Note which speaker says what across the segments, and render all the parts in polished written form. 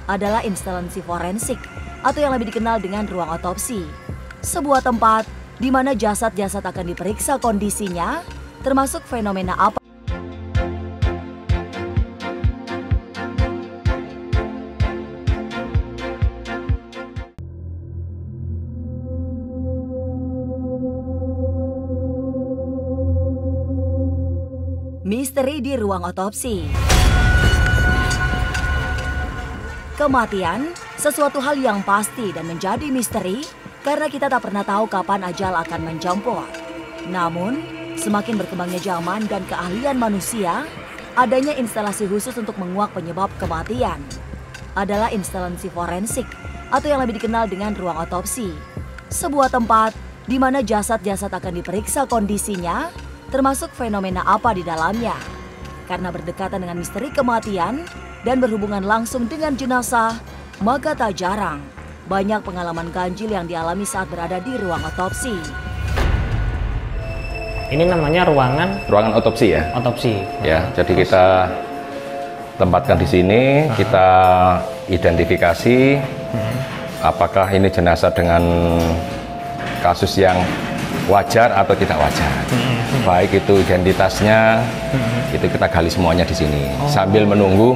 Speaker 1: adalah instalasi forensik atau yang lebih dikenal dengan ruang otopsi. Sebuah tempat di mana jasad-jasad akan diperiksa kondisinya, termasuk fenomena apa. Misteri di ruang otopsi. Kematian, sesuatu hal yang pasti dan menjadi misteri karena kita tak pernah tahu kapan ajal akan menjemput. Namun, semakin berkembangnya zaman dan keahlian manusia, adanya instalasi khusus untuk menguak penyebab kematian. Adalah instalasi forensik atau yang lebih dikenal dengan ruang otopsi. Sebuah tempat di mana jasad-jasad akan diperiksa kondisinya, termasuk fenomena apa di dalamnya. Karena berdekatan dengan misteri kematian dan berhubungan langsung dengan jenazah, maka tak jarang banyak pengalaman ganjil yang dialami saat berada di ruang otopsi.
Speaker 2: Ini namanya ruangan
Speaker 3: otopsi ya?
Speaker 2: Otopsi.
Speaker 3: Ya, jadi kita tempatkan di sini, kita identifikasi apakah ini jenazah dengan kasus yang wajar atau tidak wajar. Baik itu identitasnya, itu kita gali semuanya di sini sambil menunggu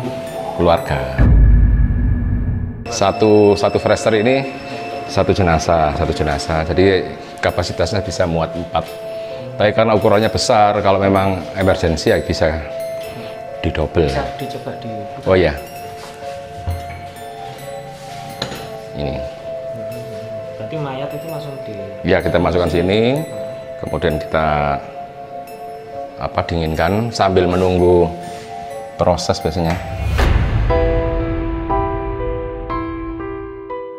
Speaker 3: keluarga. Satu freezer ini satu jenazah. Jadi kapasitasnya bisa muat 4. Tapi karena ukurannya besar, kalau memang emergensi ya bisa didobel.
Speaker 2: Bisa dicoba di.
Speaker 3: Oh ya. Ini.
Speaker 2: Berarti mayat itu langsung di.
Speaker 3: Ya, kita masukkan sini. Kemudian kita dinginkan sambil menunggu proses biasanya.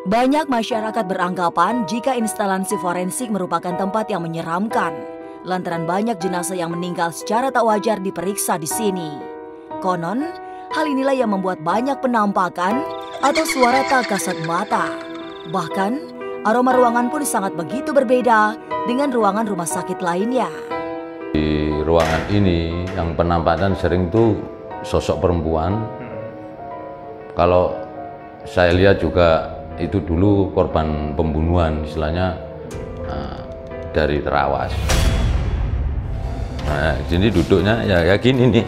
Speaker 1: Banyak masyarakat beranggapan jika instalasi forensik merupakan tempat yang menyeramkan, lantaran banyak jenazah yang meninggal secara tak wajar diperiksa di sini. Konon, hal inilah yang membuat banyak penampakan atau suara tak kasat mata. Bahkan, aroma ruangan pun sangat begitu berbeda dengan ruangan rumah sakit lainnya.
Speaker 4: Di ruangan ini yang penampakan sering tuh sosok perempuan. Kalau saya lihat juga itu dulu korban pembunuhan, istilahnya dari terawas. Nah, jadi duduknya ya gini nih,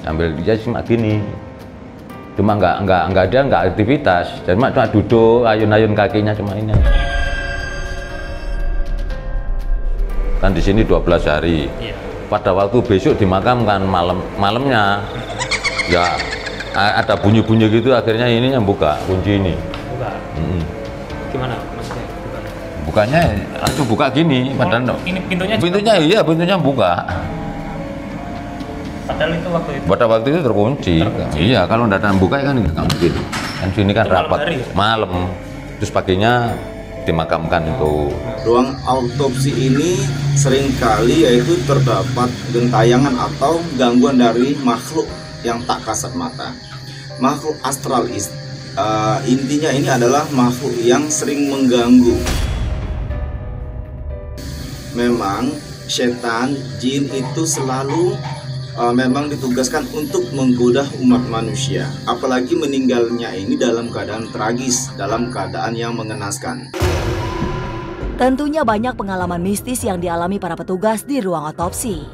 Speaker 4: ambil dia cuma gini, cuma nggak aktivitas, jadi cuma duduk, ayun-ayun kakinya cuma ini. Kan di sini 12 hari. Pada waktu besok dimakamkan malamnya, ya ada bunyi-bunyi gitu, akhirnya ini yang buka kunci ini.
Speaker 2: Gimana maksudnya?
Speaker 4: Bukanya langsung buka gini, padahal
Speaker 2: ini pintunya
Speaker 4: buka.
Speaker 2: Padahal itu
Speaker 4: pada waktu itu terkunci. Iya, kalau tidak buka kan nggak mungkin. Kan sini kan rapat malam, terus paginya dimakamkan itu.
Speaker 5: Ruang autopsi ini seringkali yaitu terdapat gentayangan atau gangguan dari makhluk yang tak kasat mata. Makhluk astral intinya ini adalah makhluk yang sering mengganggu. Memang setan, jin itu selalu memang ditugaskan untuk menggoda umat manusia. Apalagi meninggalnya ini dalam keadaan tragis, dalam keadaan yang mengenaskan.
Speaker 1: Tentunya banyak pengalaman mistis yang dialami para petugas di ruang otopsi.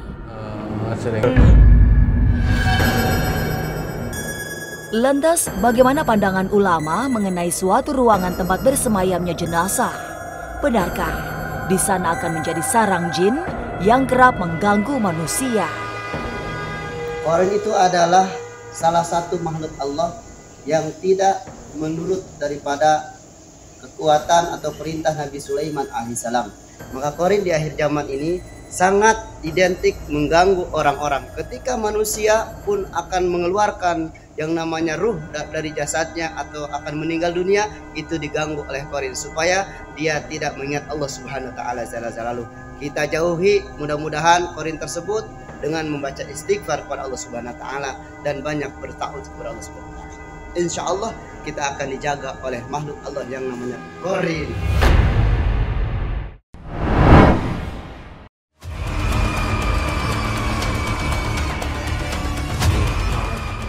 Speaker 1: Lantas, bagaimana pandangan ulama mengenai suatu ruangan tempat bersemayamnya jenazah? Benarkah di sana akan menjadi sarang jin yang kerap mengganggu manusia?
Speaker 6: Korin itu adalah salah satu makhluk Allah yang tidak menurut daripada kekuatan atau perintah Nabi Sulaiman alaihissalam. Maka korin di akhir zaman ini sangat identik mengganggu orang-orang. Ketika manusia pun akan mengeluarkan yang namanya ruh dari jasadnya atau akan meninggal dunia, itu diganggu oleh korin supaya dia tidak mengingat Allah Subhanahu wa taala jalla. Kita jauhi mudah-mudahan korin tersebut dengan membaca istighfar kepada Allah Subhanahu wa taala dan banyak bertakwa kepada Allah Subhanahu wa taala. Insyaallah kita akan dijaga oleh makhluk Allah yang namanya korin.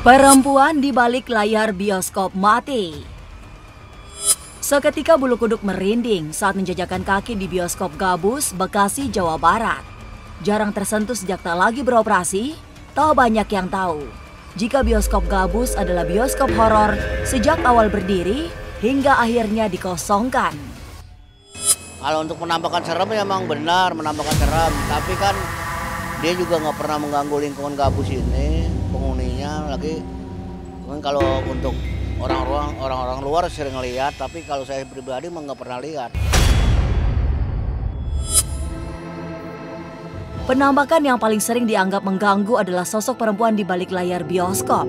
Speaker 1: Perempuan di balik layar bioskop mati. Seketika bulu kuduk merinding saat menjajakan kaki di bioskop Gabus, Bekasi, Jawa Barat. Jarang tersentuh sejak tak lagi beroperasi, tak banyak yang tahu jika bioskop Gabus adalah bioskop horor sejak awal berdiri hingga akhirnya dikosongkan.
Speaker 7: Kalau untuk menampakkan serem ya memang benar menampakkan serem, tapi kan dia juga nggak pernah mengganggu lingkungan Gabus ini, penghuninya lagi. Kan kalau untuk orang-orang luar sering lihat, tapi kalau saya pribadi emang nggak pernah lihat.
Speaker 1: Penampakan yang paling sering dianggap mengganggu adalah sosok perempuan di balik layar bioskop.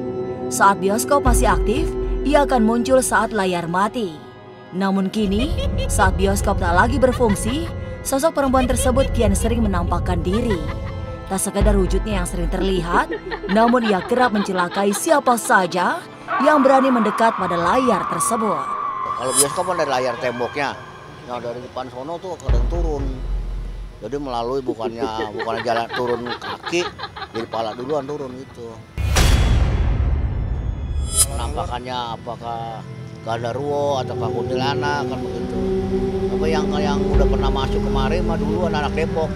Speaker 1: Saat bioskop masih aktif, ia akan muncul saat layar mati. Namun kini, saat bioskop tak lagi berfungsi, sosok perempuan tersebut kian sering menampakkan diri. Tak sekadar wujudnya yang sering terlihat, namun ia kerap mencelakai siapa saja yang berani mendekat pada layar tersebut.
Speaker 7: Kalau bioskop kan dari layar temboknya, yang dari depan sono tuh kadang turun. Jadi melalui bukannya jalan turun kaki, jadi pala duluan turun gitu. Penampakannya apakah Gandarwo atau kuntilanak kan begitu. Apa yang udah pernah masuk kemari mah dulu anak Depok.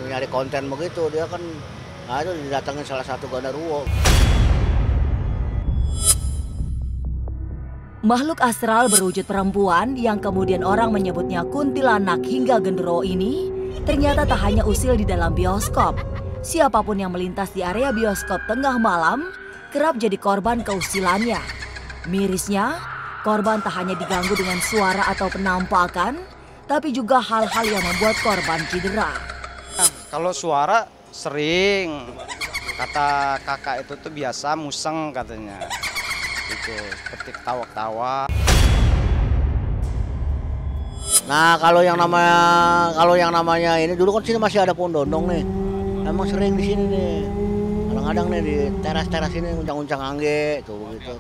Speaker 7: Nyari konten begitu, dia kan itu didatangin salah satu Gandarwo.
Speaker 1: Makhluk astral berwujud perempuan yang kemudian orang menyebutnya kuntilanak hingga genderuwo ini ternyata tak hanya usil di dalam bioskop. Siapapun yang melintas di area bioskop tengah malam kerap jadi korban keusilannya. Mirisnya, korban tak hanya diganggu dengan suara atau penampakan, tapi juga hal-hal yang membuat korban cedera.
Speaker 8: Kalau suara sering, kata kakak itu tuh biasa museng katanya. Itu seperti ketawa-ketawa.
Speaker 7: Nah kalau yang namanya ini dulu kan sini masih ada pohon dondong nih. Emang sering di sini nih. Kadang-kadang nih di teras-teras ini uncang-uncang angge tuh gitu.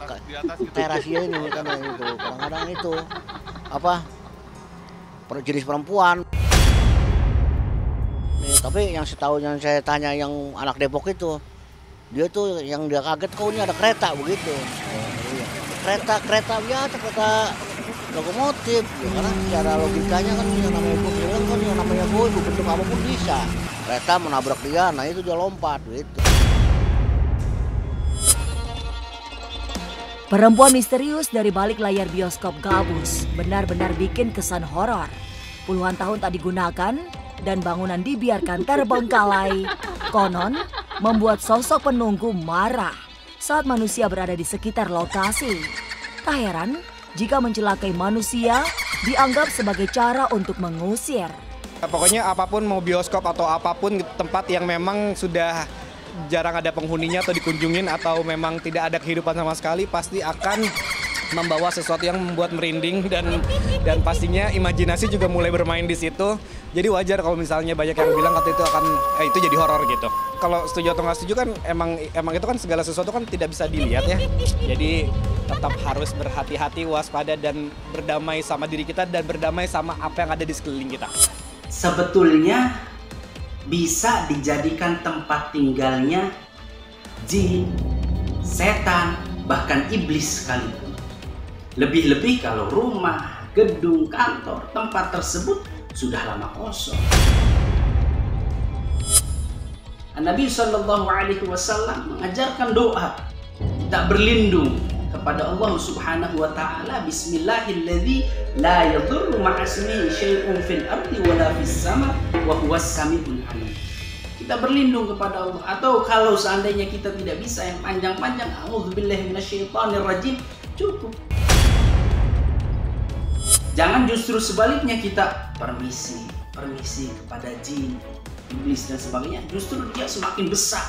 Speaker 7: Terasnya ini kan itu. Kadang-kadang itu apa? Jenis perempuan. Nih, tapi yang saya tanya yang anak Depok itu, dia tuh yang dia kaget kok ini ada kereta begitu. Kereta biasa, kereta lokomotif. Ya, karena secara logikanya kan yang namanya ibu bilang kan yang namanya ibu bentuk apapun bisa. Kereta menabrak dia, nah itu dia lompat gitu.
Speaker 1: Perempuan misterius dari balik layar bioskop Gabus benar-benar bikin kesan horor. Puluhan tahun tak digunakan dan bangunan dibiarkan terbengkalai. Konon membuat sosok penunggu marah saat manusia berada di sekitar lokasi. Tak heran jika mencelakai manusia dianggap sebagai cara untuk mengusir.
Speaker 8: Pokoknya apapun mau bioskop atau apapun tempat yang memang sudah jarang ada penghuninya atau dikunjungin atau memang tidak ada kehidupan sama sekali, pasti akan membawa sesuatu yang membuat merinding dan pastinya imajinasi juga mulai bermain di situ. Jadi wajar kalau misalnya banyak yang bilang kata itu akan itu jadi horor gitu. Kalau setuju atau nggak setuju kan emang itu kan segala sesuatu kan tidak bisa dilihat ya. Jadi tetap harus berhati-hati, waspada dan berdamai sama diri kita dan berdamai sama apa yang ada di sekeliling kita.
Speaker 9: Sebetulnya bisa dijadikan tempat tinggalnya jin, setan, bahkan iblis sekalipun. Lebih-lebih kalau rumah, gedung, kantor, tempat tersebut sudah lama kosong. Nabi SAW mengajarkan doa kita berlindung kepada Allah Subhanahu wa taala, bismillahilladzi la yadurru ma'asmihi syai'un fil ardi wala fis sama wa huwas samiul alim. Kita berlindung kepada Allah, atau kalau seandainya kita tidak bisa yang panjang-panjang, a'udzubillahi minasyaitonir rajim, cukup. Jangan justru sebaliknya kita permisi kepada jin, iblis dan sebagainya, justru dia semakin besar.